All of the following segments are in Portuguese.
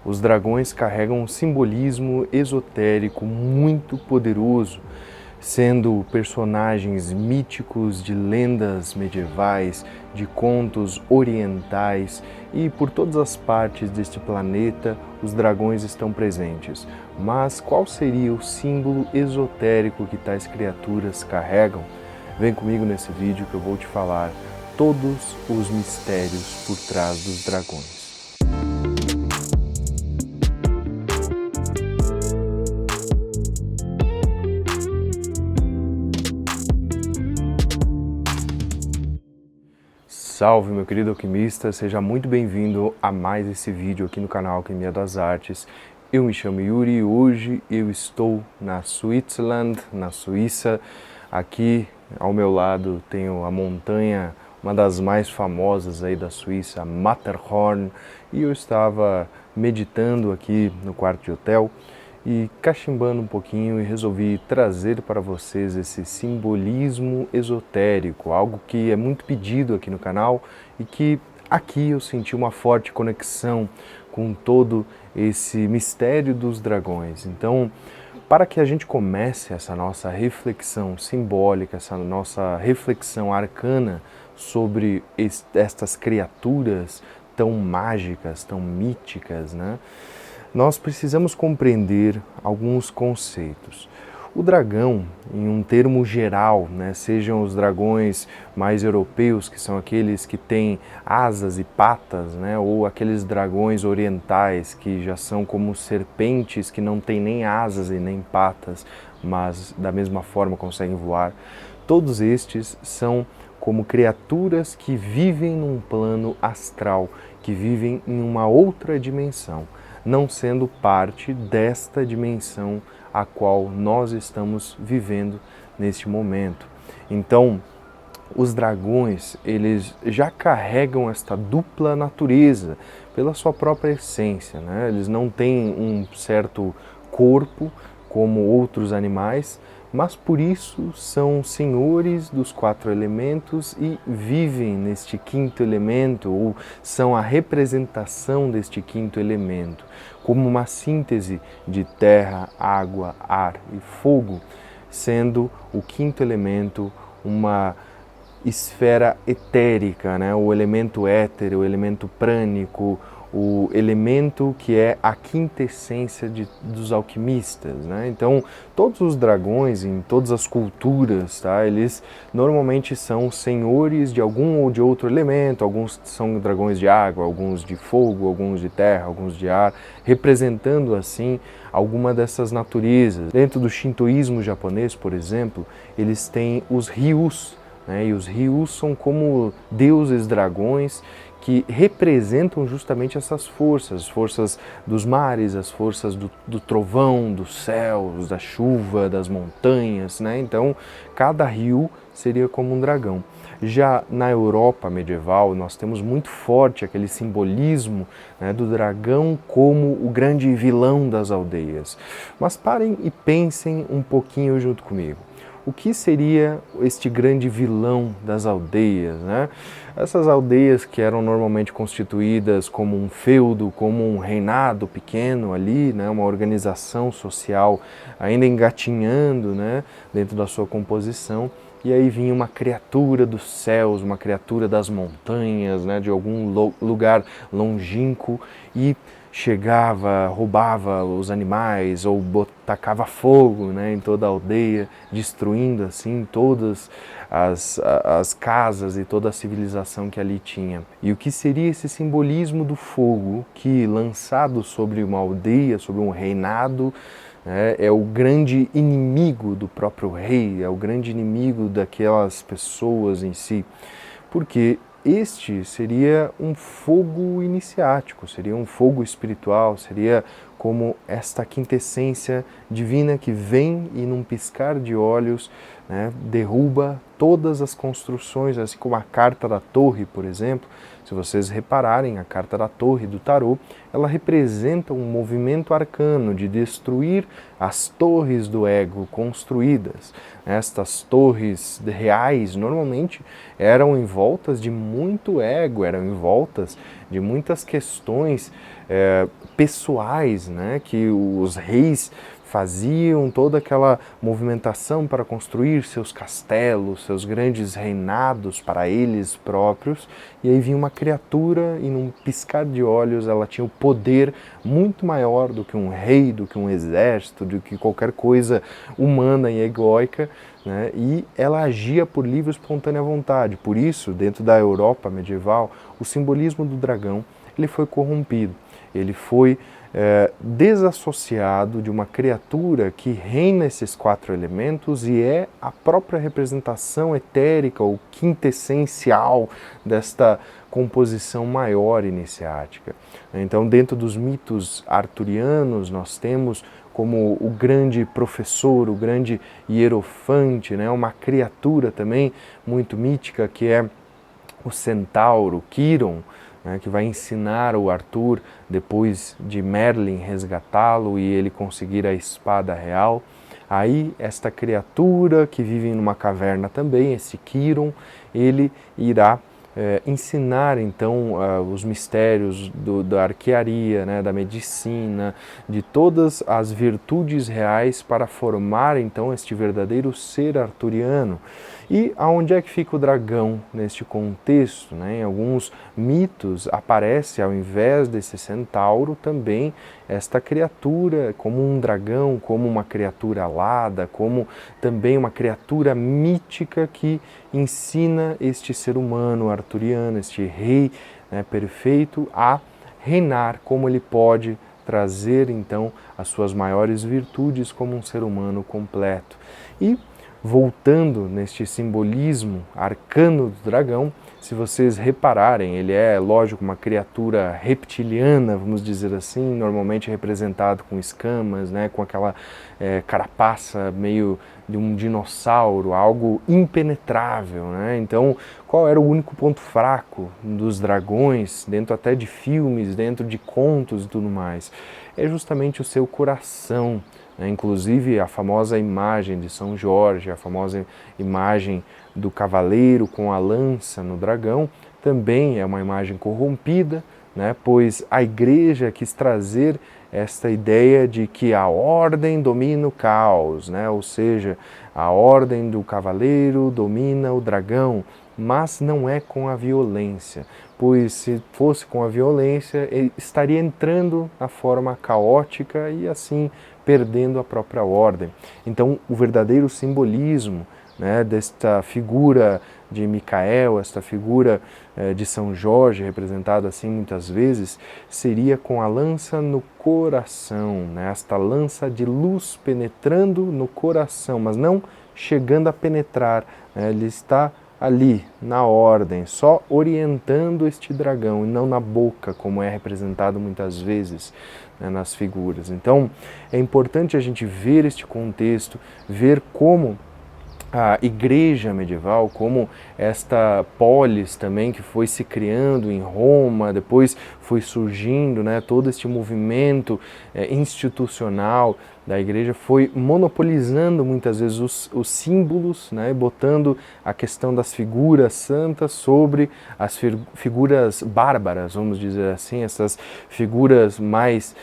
Os dragões carregam um simbolismo esotérico muito poderoso, sendo personagens míticos de lendas medievais, de contos orientais, e por todas as partes deste planeta os dragões estão presentes. Mas qual seria o símbolo esotérico que tais criaturas carregam? Vem comigo nesse vídeo que eu vou te falar todos os mistérios por trás dos dragões. Salve, meu querido alquimista, seja muito bem-vindo a mais esse vídeo aqui no canal Alquimia das Artes. Eu me chamo Yuri e hoje eu estou na Switzerland, na Suíça. Aqui ao meu lado tenho a montanha, uma das mais famosas aí da Suíça, Matterhorn, e eu estava meditando aqui no quarto de hotel e cachimbando um pouquinho e resolvi trazer para vocês esse simbolismo esotérico, algo que é muito pedido aqui no canal e que aqui eu senti uma forte conexão com todo esse mistério dos dragões. Então, para que a gente comece essa nossa reflexão simbólica, essa nossa reflexão arcana sobre estas criaturas tão mágicas, tão míticas, né? Nós precisamos compreender alguns conceitos. O dragão, em um termo geral, né, sejam os dragões mais europeus, que são aqueles que têm asas e patas, né, ou aqueles dragões orientais, que já são como serpentes, que não têm nem asas e nem patas, mas da mesma forma conseguem voar. Todos estes são como criaturas que vivem num plano astral, que vivem em uma outra dimensão, não sendo parte desta dimensão a qual nós estamos vivendo neste momento. Então, os dragões, eles já carregam esta dupla natureza pela sua própria essência, né? Eles não têm um certo corpo como outros animais, mas por isso são senhores dos 4 elementos e vivem neste 5º elemento, ou são a representação deste 5º elemento, como uma síntese de terra, água, ar e fogo, sendo o 5º elemento uma esfera etérica, né? O elemento éter, o elemento prânico, o elemento que é a quintessência dos alquimistas, né? Então, todos os dragões em todas as culturas, tá? Eles normalmente são senhores de algum ou de outro elemento. Alguns são dragões de água, alguns de fogo, alguns de terra, alguns de ar, representando assim alguma dessas naturezas. Dentro do shintoísmo japonês, por exemplo, eles têm os ryus, né? E os ryus são como deuses dragões que representam justamente essas forças, as forças dos mares, as forças do trovão, dos céus, da chuva, das montanhas, né? Então, cada ryu seria como um dragão. Já na Europa medieval, nós temos muito forte aquele simbolismo, né, do dragão como o grande vilão das aldeias. Mas parem e pensem um pouquinho junto comigo. O que seria este grande vilão das aldeias, né? Essas aldeias que eram normalmente constituídas como um feudo, como um reinado pequeno ali, né? Uma organização social ainda engatinhando, né? Dentro da sua composição. E aí vinha uma criatura dos céus, uma criatura das montanhas, né? De algum lugar longínquo e chegava, roubava os animais ou tacava fogo, né, em toda a aldeia, destruindo assim todas as casas e toda a civilização que ali tinha. E o que seria esse simbolismo do fogo que, lançado sobre uma aldeia, sobre um reinado, é o grande inimigo do próprio rei, é o grande inimigo daquelas pessoas em si, porque este seria um fogo iniciático, seria um fogo espiritual, seria como esta quintessência divina que vem e num piscar de olhos, né, derruba todas as construções, assim como a carta da torre, por exemplo. Se vocês repararem, a carta da torre do tarô, ela representa um movimento arcano de destruir as torres do ego construídas. Estas torres reais, normalmente, eram envoltas de muito ego, eram envoltas de muitas questões pessoais, né, que os reis faziam toda aquela movimentação para construir seus castelos, seus grandes reinados para eles próprios, e aí vinha uma criatura e num piscar de olhos ela tinha o poder muito maior do que um rei, do que um exército, do que qualquer coisa humana e egóica, né? E ela agia por livre e espontânea vontade. Por isso, dentro da Europa medieval, o simbolismo do dragão ele foi corrompido, ele foi desassociado de uma criatura que reina esses 4 elementos e é a própria representação etérica ou quintessencial desta composição maior iniciática. Então, dentro dos mitos arturianos, nós temos como o grande professor, o grande hierofante, né? Uma criatura também muito mítica que é o centauro, Quiron, né, que vai ensinar o Arthur depois de Merlin resgatá-lo e ele conseguir a espada real. Aí esta criatura que vive numa caverna também, esse Quiron, ele irá ensinar então os mistérios da arquearia, né, da medicina, de todas as virtudes reais para formar então este verdadeiro ser arturiano. E aonde é que fica o dragão neste contexto? Né? Em alguns mitos aparece, ao invés desse centauro, também esta criatura como um dragão, como uma criatura alada, como também uma criatura mítica que ensina este ser humano arturiano, este rei, né, perfeito, a reinar, como ele pode trazer então as suas maiores virtudes como um ser humano completo. E voltando neste simbolismo arcano do dragão, se vocês repararem, ele é, lógico, uma criatura reptiliana, vamos dizer assim, normalmente representado com escamas, né, com aquela carapaça meio de um dinossauro, algo impenetrável, né? Então, qual era o único ponto fraco dos dragões, dentro até de filmes, dentro de contos e tudo mais? É justamente o seu coração. Inclusive a famosa imagem de São Jorge, a famosa imagem do cavaleiro com a lança no dragão, também é uma imagem corrompida, né, pois a igreja quis trazer esta ideia de que a ordem domina o caos, né, ou seja, a ordem do cavaleiro domina o dragão, mas não é com a violência, pois se fosse com a violência, ele estaria entrando na forma caótica e assim perdendo a própria ordem. Então, o verdadeiro simbolismo, né, desta figura de Micael, esta figura de São Jorge, representado assim muitas vezes, seria com a lança no coração, né, esta lança de luz penetrando no coração, mas não chegando a penetrar, né, ele está ali, na ordem, só orientando este dragão e não na boca, como é representado muitas vezes, né, nas figuras. Então, é importante a gente ver este contexto, ver como a igreja medieval, como esta polis também que foi se criando em Roma, depois foi surgindo, né, todo este movimento institucional da igreja, foi monopolizando muitas vezes os símbolos, né, botando a questão das figuras santas sobre as figuras bárbaras, vamos dizer assim, essas figuras mais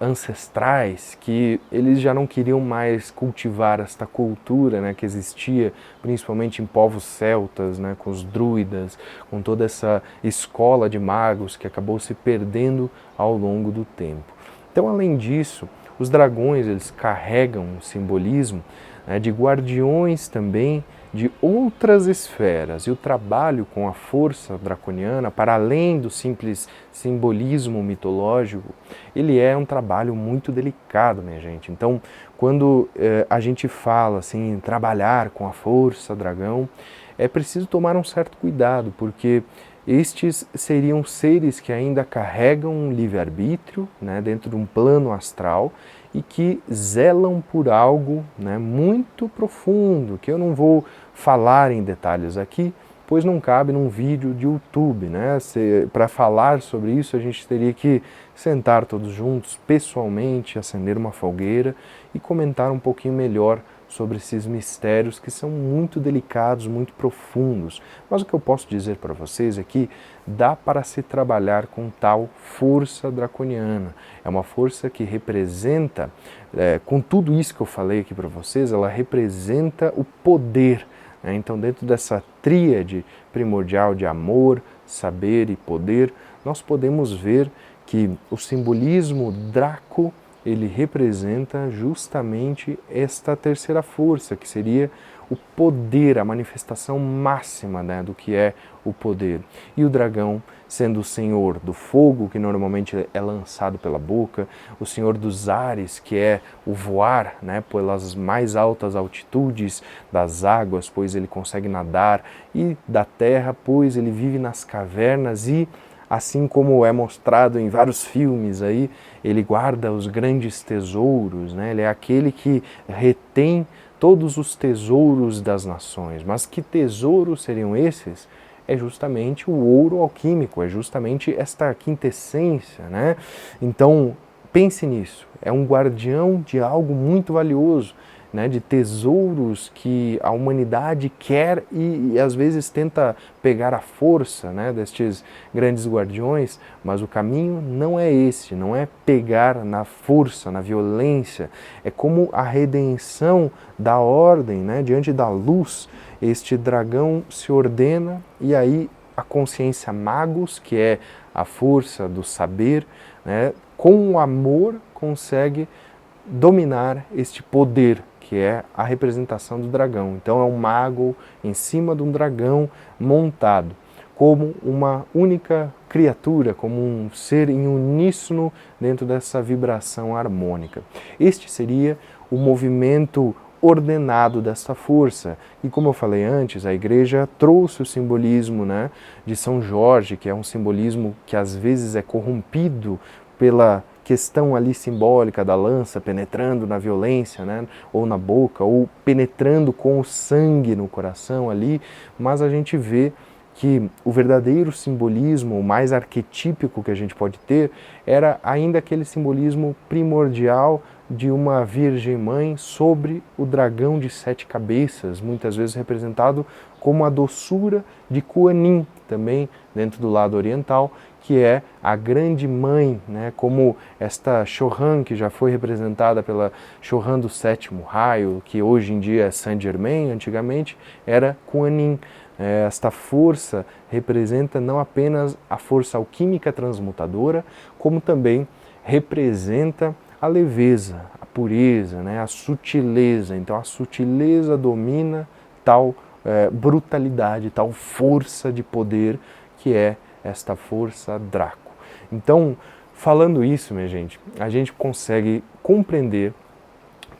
ancestrais, que eles já não queriam mais cultivar esta cultura, né, que existia principalmente em povos celtas, né, com os druidas, com toda essa escola de magos que acabou se perdendo ao longo do tempo. Então, além disso, os dragões eles carregam um simbolismo, né, de guardiões também de outras esferas, e o trabalho com a força draconiana, para além do simples simbolismo mitológico, ele é um trabalho muito delicado, minha gente. Então, quando a gente fala assim, em trabalhar com a força dragão, é preciso tomar um certo cuidado, porque estes seriam seres que ainda carregam um livre-arbítrio, né, dentro de um plano astral, e que zelam por algo, né, muito profundo, que eu não vou falar em detalhes aqui, pois não cabe num vídeo de YouTube, né? Para falar sobre isso a gente teria que sentar todos juntos, pessoalmente, acender uma fogueira e comentar um pouquinho melhor sobre esses mistérios que são muito delicados, muito profundos. Mas o que eu posso dizer para vocês é que dá para se trabalhar com tal força draconiana. É uma força que representa, com tudo isso que eu falei aqui para vocês, ela representa o poder. Então, dentro dessa tríade primordial de amor, saber e poder, nós podemos ver que o simbolismo Draco, ele representa justamente esta terceira força, que seria o poder, a manifestação máxima, né, do que é o poder. E o dragão, sendo o senhor do fogo, que normalmente é lançado pela boca, o senhor dos ares, que é o voar, né, pelas mais altas altitudes das águas, pois ele consegue nadar, e da terra, pois ele vive nas cavernas e, assim como é mostrado em vários filmes aí, ele guarda os grandes tesouros, né? Ele é aquele que retém todos os tesouros das nações. Mas que tesouros seriam esses? É justamente o ouro alquímico, é justamente esta quintessência, né? Então, pense nisso, é um guardião de algo muito valioso, né, de tesouros que a humanidade quer e às vezes tenta pegar a força, né, destes grandes guardiões, mas o caminho não é esse, não é pegar na força, na violência, é como a redenção da ordem, né, diante da luz. Este dragão se ordena e aí a consciência Magus, que é a força do saber, né, com o amor consegue dominar este poder, que é a representação do dragão. Então é um mago em cima de um dragão montado, como uma única criatura, como um ser em uníssono dentro dessa vibração harmônica. Este seria o movimento ordenado dessa força. E como eu falei antes, a igreja trouxe o simbolismo, né, de São Jorge, que é um simbolismo que às vezes é corrompido pela questão ali simbólica da lança penetrando na violência, né, ou na boca, ou penetrando com o sangue no coração ali, mas a gente vê que o verdadeiro simbolismo, o mais arquetípico que a gente pode ter, era ainda aquele simbolismo primordial de uma Virgem Mãe sobre o dragão de 7 cabeças, muitas vezes representado como a doçura de Kuan Yin, também dentro do lado oriental, que é a grande mãe, né, como esta Chohan, que já foi representada pela Chohan do sétimo raio, que hoje em dia é Saint Germain, antigamente era Kuan Yin. Esta força representa não apenas a força alquímica transmutadora, como também representa a leveza, a pureza, né, a sutileza. Então a sutileza domina tal brutalidade, tal força de poder que é esta força Draco. Então, falando isso, minha gente, a gente consegue compreender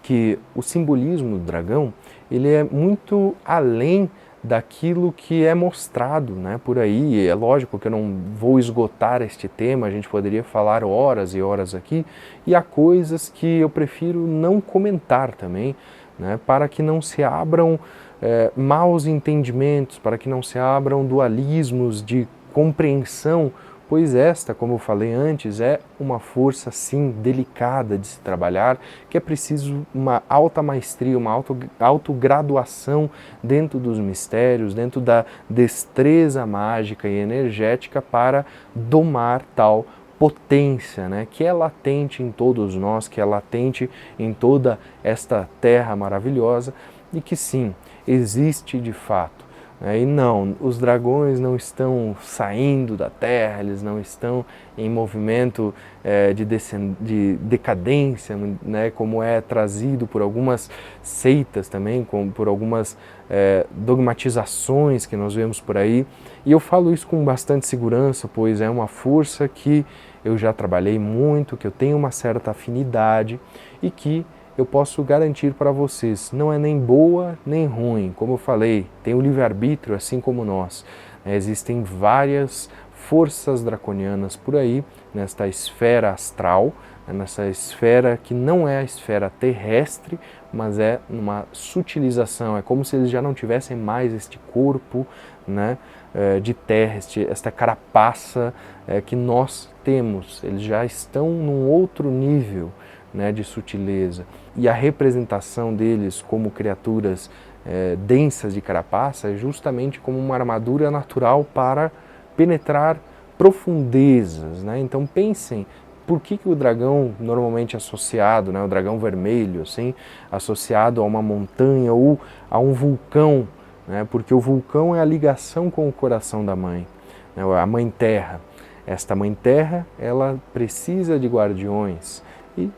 que o simbolismo do dragão, ele é muito além daquilo que é mostrado, né, por aí. É lógico que eu não vou esgotar este tema, a gente poderia falar horas e horas aqui, e há coisas que eu prefiro não comentar também, né, para que não se abram maus entendimentos, para que não se abram dualismos de compreensão, pois esta, como eu falei antes, é uma força, sim, delicada de se trabalhar, que é preciso uma alta maestria, uma autograduação dentro dos mistérios, dentro da destreza mágica e energética para domar tal potência, né, que é latente em todos nós, que é latente em toda esta terra maravilhosa e que, sim, existe de fato. E não, os dragões não estão saindo da terra, eles não estão em movimento de decadência, né, como é trazido por algumas seitas também, por algumas dogmatizações que nós vemos por aí. E eu falo isso com bastante segurança, pois é uma força que eu já trabalhei muito, que eu tenho uma certa afinidade e que eu posso garantir para vocês, não é nem boa nem ruim. Como eu falei, tem o livre-arbítrio assim como nós. Existem várias forças draconianas por aí, nesta esfera astral, nessa esfera que não é a esfera terrestre, mas é uma sutilização, é como se eles já não tivessem mais este corpo, né, de terra, esta carapaça que nós temos. Eles já estão num outro nível, né, de sutileza. E a representação deles como criaturas densas de carapaça é justamente como uma armadura natural para penetrar profundezas, né? Então pensem, por que o dragão normalmente associado, né, o dragão vermelho, assim, associado a uma montanha ou a um vulcão, né? Porque o vulcão é a ligação com o coração da mãe, né, a mãe terra. Esta mãe terra, ela precisa de guardiões e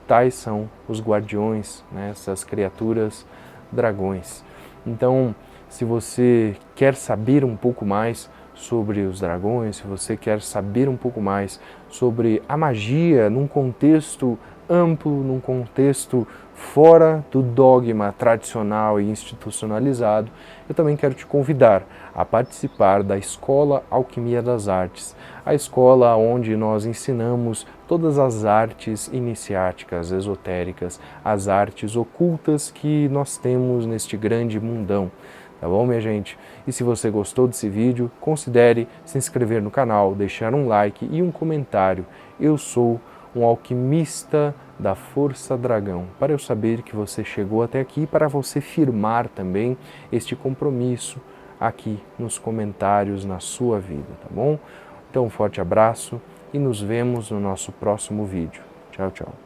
tais são os guardiões, né, essas criaturas dragões. Então, se você quer saber um pouco mais sobre os dragões, se você quer saber um pouco mais sobre a magia num contexto amplo, num contexto fora do dogma tradicional e institucionalizado, eu também quero te convidar a participar da Escola Alquimia das Artes, a escola onde nós ensinamos todas as artes iniciáticas, esotéricas, as artes ocultas que nós temos neste grande mundão. Tá bom, minha gente? E se você gostou desse vídeo, considere se inscrever no canal, deixar um like e um comentário. Eu sou um alquimista da Força Dragão, para eu saber que você chegou até aqui, para você firmar também este compromisso aqui nos comentários na sua vida, tá bom? Então, um forte abraço e nos vemos no nosso próximo vídeo. Tchau, tchau.